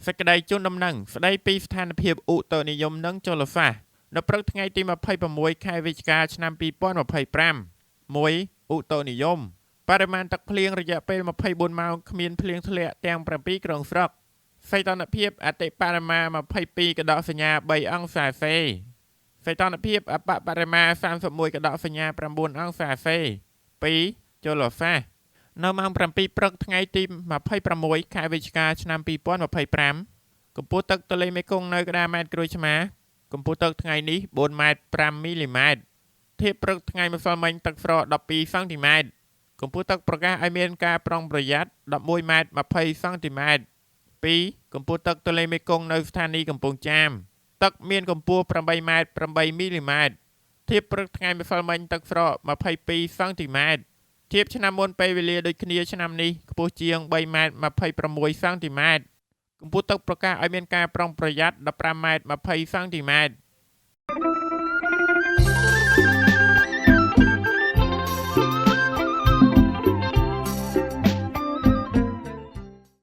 សេចក្តីជូនដំណឹងស្តីពីស្ថានភាពឧតុនិយមនិងចលសាស្ត្រនៅព្រឹកថ្ងៃទី26ខែវិច្ឆិកាឆ្នាំ2025 1ឧតុនិយមបរិមាណទឹកភ្លៀងរយៈពេល24ម៉ោងគ្មានភ្លៀងធ្លាក់ទាំង7ក្រុងស្រុកសីតុណ្ហភាពអតិបរមា22កដកសញ្ញា3អង្សាសេសីតុណ្ហភាពអបបរមា31កដកសញ្ញា9អង្សាសេ2ចលសាស្ត្រនៅម៉ោង7ព្រឹកថ្ងៃទី26ខែវិច្ឆិកាឆ្នាំ2025កម្ពស់ទឹកទន្លេមេគង្គនៅក្តារម៉ែត្រក្រួយឆ្មារកម្ពស់ទឹកថ្ងៃនេះ4ម៉ែត្រ5មីលីម៉ែត្រធៀបព្រឹកថ្ងៃម្សិលមិញទឹកស្រក12សង់ទីម៉ែត្រកម្ពស់ទឹកប្រកាសឲ្យមានការប្រុងប្រយ័ត្ន11ម៉ែត្រ20សង់ទីម៉ែត្រ2កម្ពស់ទឹកទន្លេមេគង្គនៅស្ថានីយ៍កំពង់ចាមទឹកមានកម្ពស់8ម៉ែត្រ8មីលីម៉ែត្រធៀបព្រឹកថ្ងៃម្សិលមិញទឹកស្រក22សង់ទីម៉ែត្រធៀបឆ្នាំមុនពេលវេលាដូចគ្នាឆ្នាំនេះខ្ពស់ជាង3ម៉ែត្រ26សង់ទីម៉ែត្រកម្ពស់ទឹកប្រកាសឲ្យមានការប្រុងប្រយ័ត្ន15ម៉ែត្រ20សង់ទីម៉ែត្រ